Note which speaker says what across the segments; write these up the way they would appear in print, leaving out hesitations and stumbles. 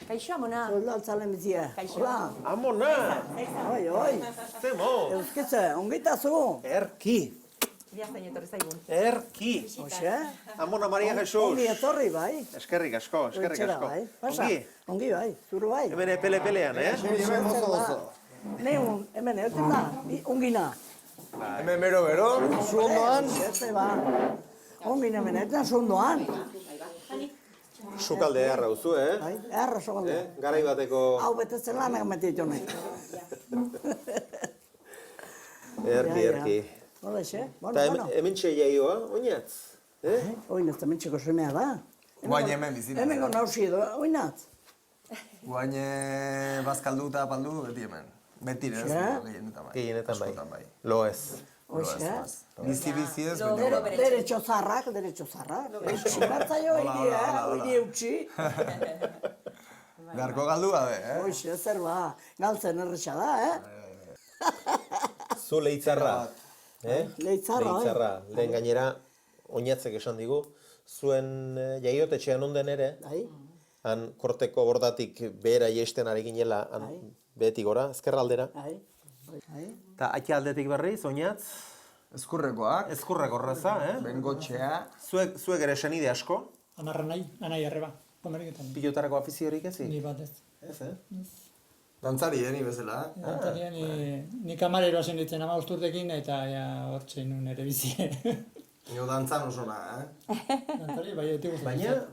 Speaker 1: Kaixo, amona.
Speaker 2: Hola, altzalen bizia.
Speaker 1: Kaixo.
Speaker 2: Hola.
Speaker 3: Amona!
Speaker 2: Oi.
Speaker 3: Zemo!
Speaker 2: Euskitze, ongitazu.
Speaker 3: Erki!
Speaker 1: Biaztain etorri zaigun.
Speaker 3: Erki!
Speaker 2: Hoxe?
Speaker 3: Amona Maria Jesus!
Speaker 2: Ongi etorri, bai.
Speaker 3: Eskerrik asko, eskerrik
Speaker 2: Etxera,
Speaker 3: asko.
Speaker 2: bai. Pasa,
Speaker 3: Ongi?
Speaker 2: ongi bai, zuru bai.
Speaker 3: Hemen pele-pelean,
Speaker 2: Ne, hemen eutzen da, ongina.
Speaker 4: Hemen bero, zu ondoan.
Speaker 2: Eze ba. Ongina hemen eutzen zu ondoan.
Speaker 3: Sukalde erra duzu,
Speaker 2: Bai, erra sogalde.
Speaker 3: Garai bateko...
Speaker 2: Hau betetzen lanak metit honek.
Speaker 3: Erki.
Speaker 2: Hola, xe?
Speaker 3: Eta hemen jaioa, oinatz?
Speaker 2: Oinaz, hemen txeko semea da.
Speaker 4: Guain hemen bizina.
Speaker 2: Hemen nausi edo, oinaz.
Speaker 4: Guain bazkaldu eta apaldu beti hemen. Beti ez, gehienetan bai.
Speaker 3: Gehienetan bai.
Speaker 4: Askotan bai.
Speaker 3: Lo ez.
Speaker 2: Hoxe?
Speaker 4: Bizi ez,
Speaker 2: Derecho zarrak. Bertzaio hori eutxi.
Speaker 4: Garko galdu gabe,
Speaker 2: Hoxe, zer ba, galtzen erresa da,
Speaker 3: Zu leitzarra.
Speaker 2: Leitzarra,
Speaker 3: Leitzarra. Lehen gainera, oinatzek esan digu, zuen jaiotetxean onden ere,
Speaker 2: Bai,
Speaker 3: han korteko bordatik behera jeisten ari ginela, han behetik gora, ezkerra aldera.
Speaker 2: bai.
Speaker 3: Eta akia aldetik berriz, oinatz,
Speaker 4: Ezkurrekoak,
Speaker 3: ezkurrak horreza,
Speaker 4: bengotxea.
Speaker 3: Zuek ere senide asko,
Speaker 5: Amarra nahi, anai arreba, pomeriketan.
Speaker 3: pilotarako afiziorik ezi?
Speaker 5: Ni bat ez.
Speaker 3: Ez,
Speaker 4: Dantzari, ni bezala.
Speaker 5: Dantaria, ni kamarero hasi nintzen 15 urtekin eta hortxe nun ere bizi.
Speaker 4: Nio dantzan osona,
Speaker 5: Dantari, bai, eti guzti.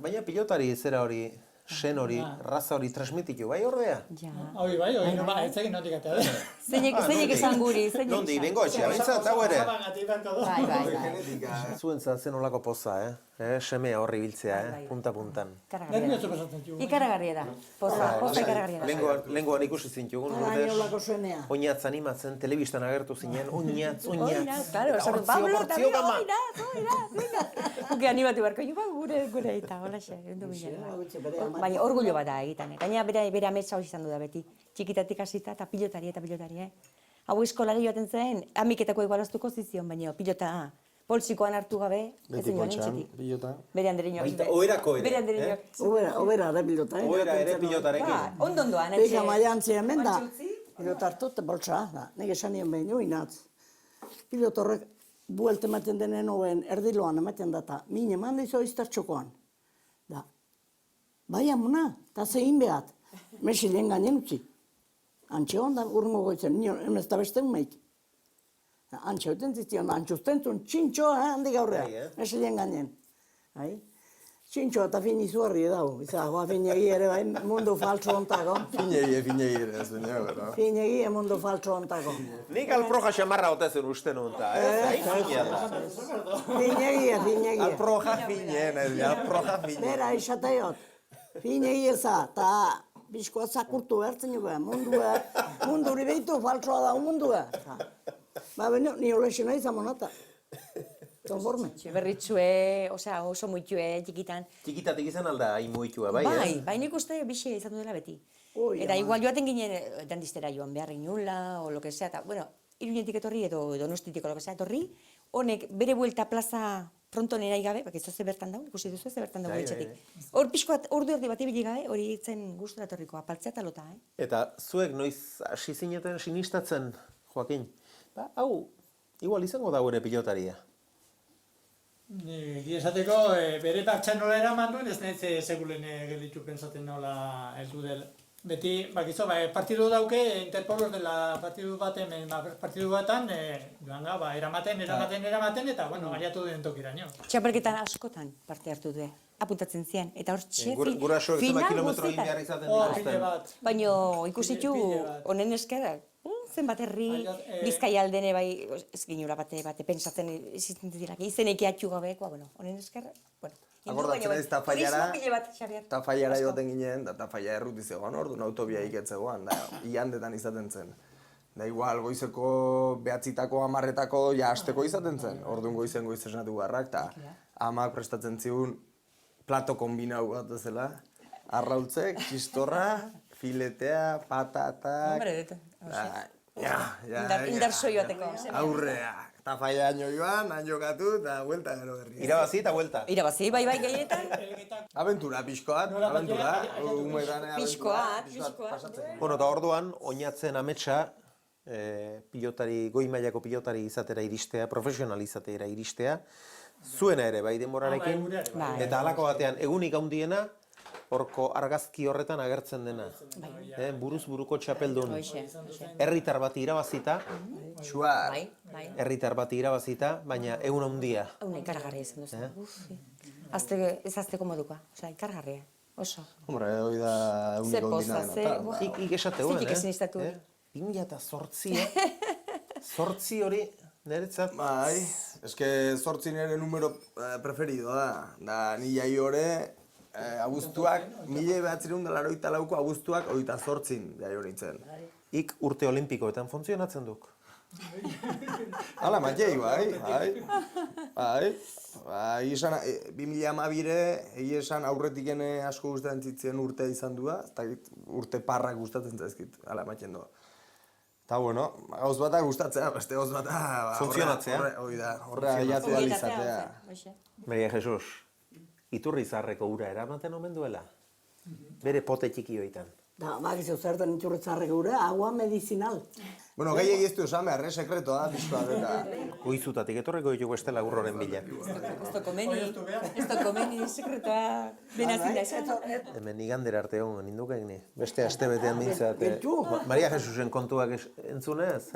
Speaker 3: Baina pilotari zera hori, sen hori, raza hori transmititu, bai ordea?
Speaker 1: Ja.
Speaker 5: Hoi, bai, ez egin notik atea.
Speaker 1: Zeinek esan guri, zeinek
Speaker 3: Nondi, bengo etxea, bintzat, hau ere.
Speaker 1: Bai.
Speaker 3: Zuentzat zen olako poza, semea horri biltzea,
Speaker 1: Bai.
Speaker 3: punta-puntan.
Speaker 5: Nervioso pasatzen txugu.
Speaker 1: Ikaragarria da. Poza ikaragarria da.
Speaker 3: Lengoan ikusi zintugun,
Speaker 2: Baina olako zuenea.
Speaker 3: oinatz animatzen, telebistan agertu zinen, oinatz.
Speaker 1: Claro, esan Pablo, eta mira,
Speaker 3: gama.
Speaker 1: oira. Guke animatu barko, gure eta, hola xe, baina orgullo bat da egiten. Gaina bere ametsa hori izan du da beti. Txikitatik hasita eta pilotari. Hau eskolari joaten zen, amiketako igualaztuko zizion, baina pilota poltsikoan hartu gabe, ez zen joan entzitik.
Speaker 4: pilota.
Speaker 1: Bere andereñoak.
Speaker 3: Baita oherako ere,
Speaker 1: Bere andereñoak.
Speaker 2: Obera, ere pilota.
Speaker 3: Oera ere pilotarekin.
Speaker 1: Ondoan,
Speaker 2: Pega maiantzi hemen da.
Speaker 1: Antxe utzi.
Speaker 2: Pilota hartu eta boltsa, da. Nik esan nien behin, oinatz. Pilota horrek buelte ematen denen hoen erdiloan ematen data. Mine eman dizo iztartxokoan. Da. Bai amuna, eta zein behat. Mesilen gainen utzi. Antxe honda urrengo goitzen, emez da beste umeik. Antxe hoten ziztion, antxe ustentzun, txintxoa handik aurrea. Mesilen gainen. Txintxoa eta fin izuarri edau. Izagoa finegi ere bai mundu faltso ontako.
Speaker 4: Finegi ere, ez baina, bera.
Speaker 2: Finegi mundu faltso ontako.
Speaker 3: Nik alproja xamarra otezen uste nunta, Fina da.
Speaker 2: Finegi.
Speaker 4: Alproja finen, alproja finen.
Speaker 2: Bera, isataiot. Finegi eza, eta bizkoa zakurtu bertzen jugu, munduri behitu faltsoa da mundua. Ba, baina, ni olexena izan monata. Konforme.
Speaker 1: Berritxue, oso muitue txikitan.
Speaker 3: Txikitatik izan alda aimuitua, bai,
Speaker 1: Bai, nik uste bixe izan duela beti.
Speaker 2: Ui,
Speaker 1: Eta
Speaker 2: ama.
Speaker 1: igual joaten ginen dantistera joan behar inula, o lo que sea, eta, bueno, Iruñetik etorri edo Donostitik o lo que sea etorri, honek bere buelta plaza pronto nahi gabe, bak ez ze bertan dago, ikusi duzu ez bertan dago etxetik. Hor pixkoat ordu erdi bat ibili gabe, hori itzen gustura etorriko, apaltzea eta lota,
Speaker 3: Eta zuek noiz hasi zineten sinistatzen, Joakin, ba, hau, igual izango da ere pilotaria.
Speaker 5: Ni esateko, bere partxan nola eraman duen, ez nahi segulen gelditu pentsaten nola heldu dela. Beti, bakizo, partidu dauke, Interpolos dela partidu batan, joan ga, eramaten, eta, bueno, baliatu den tokiraino.
Speaker 1: Txapelketan askotan parte hartu du, apuntatzen zian, eta hor txe,
Speaker 3: Gurasoek zenbat kilometro egin behar izaten dituzten.
Speaker 5: Bat.
Speaker 1: Baina ikusitu
Speaker 5: Pile bat.
Speaker 1: honen eskerak, zenbat herri, Bizkaia aldene bai, ez ginula bate pentsatzen izenek atxu gabekoa, bueno, honen eskerak, bueno.
Speaker 4: Akordatzen ez,
Speaker 1: Xabier.
Speaker 4: Tafaiara joaten ginen, da Tafaia erruti zegoen, orduan autobia iketzegoan, da igandetan izaten zen. Da igual, goizeko behatzitako, amarretako, ja hasteko izaten zen. Orduan goizen esnatu garrak, eta amak prestatzen zigun plato kombinau bat ezela. Arrautzek, txistorra, filetea, patatak...
Speaker 1: Hombre,
Speaker 4: Ja,
Speaker 1: indar soioateko.
Speaker 4: aurrea. Tafaia joan, han jokatu, eta huelta gero berri.
Speaker 3: Irabazi eta huelta.
Speaker 1: Irabazi, bai, gehienetan.
Speaker 4: Abentura, pixkoat, abentura.
Speaker 1: Pixkoat.
Speaker 3: Bueno, eta orduan, oinatzen ametsa, pilotari, goi mailako pilotari izatera iristea, profesional izatera iristea, zuena ere, bai denborarekin,
Speaker 1: Bai.
Speaker 3: eta halako batean, egunik handiena, horko argazki horretan agertzen dena. Buruz buruko txapeldun. Herritar bat irabazita,
Speaker 4: Txuar.
Speaker 1: Bai.
Speaker 3: herritar bat irabazita, baina egun handia.
Speaker 1: Hau ikaragarria izan duzu. Ez azteko modukoa, osea, ikaragarria. Oso.
Speaker 4: Hombre, hoi da
Speaker 1: Ze
Speaker 4: uniko
Speaker 1: poza,
Speaker 4: ondina
Speaker 1: ze...
Speaker 4: dena.
Speaker 3: Ik esateuen,
Speaker 1: Zitik ezin iztatu.
Speaker 3: 2008, zortzi hori, niretzat,
Speaker 4: Bai, eske 8 nire numero preferido da. Da, ni jai hore, abuztuak, 1984ko abuztuak 28 jai hori nintzen.
Speaker 3: ik urte olimpikoetan funtzionatzen duk.
Speaker 4: Hala, matxei, bai. Bai, esan, 2012 egi esan aurretik asko gustatzen zitzen urtea izan du da, eta urte parrak gustatzen zaizkit, hala, matxen doa. Eta, bueno, gauz bata gustatzea, beste gauz bata...
Speaker 3: Funtzionatzea.
Speaker 4: Horre aiatu izatea.
Speaker 3: Maria Jesus, iturri zaharreko ura eramaten omen duela? Bere pote txiki hoitan.
Speaker 2: Da, bakizu zertan iturritzarrek gure, agua medizinal.
Speaker 4: Bueno, gai egiztu esan behar, sekretoa da, pixkoa eta...
Speaker 3: Goizutatik etorreko ditugu estela gurroren bila.
Speaker 1: Ez da komeni sekretoa benazin da esan.
Speaker 3: Hemen igandera arte egon nindukek ni. Beste aste betean mintzat.
Speaker 2: Beltxu.
Speaker 3: Maria Jesusen kontuak entzunez,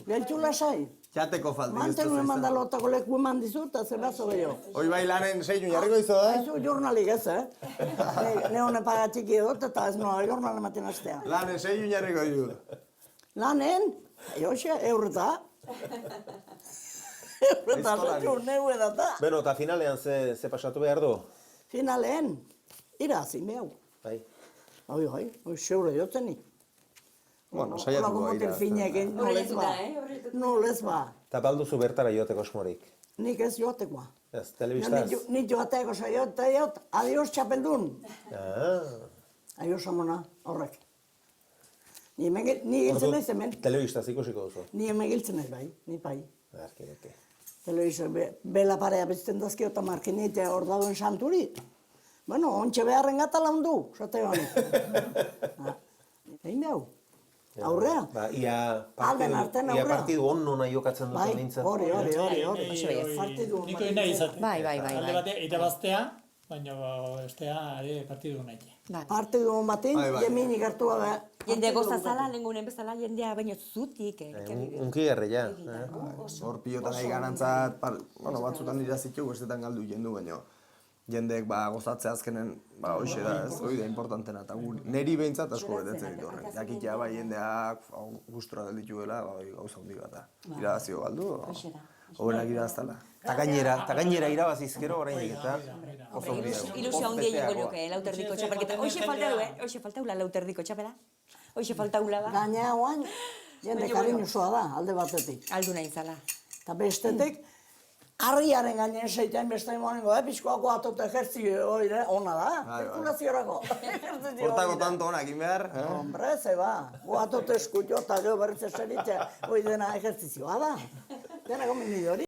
Speaker 2: Beltxu lasai.
Speaker 4: Jateko falti.
Speaker 2: Mantenu eman da lotako leku eman dizut, eta zerazo gehiago.
Speaker 4: Hoi bai lanen seinu jarriko izo da?
Speaker 2: Aizu, jurnalik ez, Ne honen paga txiki dut, eta ez noa jurnal ematen astea.
Speaker 4: Lanen seinu jarriko izo.
Speaker 2: Lanen, joxe, eurreta. Eurreta, zetxu, neu edata.
Speaker 3: Beno, eta finalean ze pasatu behar du?
Speaker 2: Finalen, irazi mehau.
Speaker 3: Bai.
Speaker 2: Oi, seure jotzenik.
Speaker 4: Bueno, saiatuko gaira.
Speaker 2: Finekin, nolez ba. Nolez ba.
Speaker 3: Eta balduzu bertara joateko asmorik.
Speaker 2: Nik ez joatekoa.
Speaker 3: Ez, telebistaz?
Speaker 2: Nik joateko saiot, adios txapeldun.
Speaker 3: Ah.
Speaker 2: Adios amona, horrek. Ni giltzen naiz hemen.
Speaker 3: Telebistaz ikusiko duzu.
Speaker 2: Ni hemen giltzen naiz bai, ni pai.
Speaker 3: Arki.
Speaker 2: Telebizio, bela parea bezten dazkio eta markineite hor dauen santuri. Bueno, ontxe beharren gata laundu, zate honi. Egin behau. Aurrea.
Speaker 3: Ba, ia
Speaker 2: Alden artean aurrea.
Speaker 3: partidu on nona jokatzen duten
Speaker 2: Bai,
Speaker 3: nintzen.
Speaker 2: hori. Partidu.
Speaker 5: Nahi izaten.
Speaker 1: Bai.
Speaker 5: Alde bate, irabaztea, baina bestea partidu nahi.
Speaker 2: Partidu batean, jeminik hartu gabe.
Speaker 1: Jende gozazala, lengunen bezala, jendea baino zutik.
Speaker 3: Unki gerri, ja.
Speaker 4: Hor pilotan nahi garantzat, bueno, batzutan irazitu, bestetan galdu jendu, baina jendeek gozatzea azkenen, hoxe da, ez, hori da importantena, eta neri behintzat asko betetzen ditu horrek. Jakitea jendeak gustura gelditu dela, gauza hundi bat da. Irabazio galdu, hobenak irabaztala.
Speaker 3: Ta gainera irabazizkero oraindik eta oso ondo dago.
Speaker 1: Ilusio handia egingo nuke, lauterdiko txapelketa. Hoxe falta du, hoxe falta ula lauterdiko txapela. Hoxe falta ula ba.
Speaker 2: Gaina hauan, jende kariñosoa da, alde batetik.
Speaker 1: Aldu nahi zala.
Speaker 2: Eta bestetik, harriaren gainean zeitain beste emanengo, pixkoako atote ejertzio ona da, zirkulaziorako.
Speaker 4: Hortako tanto honak behar.
Speaker 2: Hombre, ze ba, atote eskutio eta gero berriz eseritzea, hori dena ejertzizioa da. Dena gomen hori.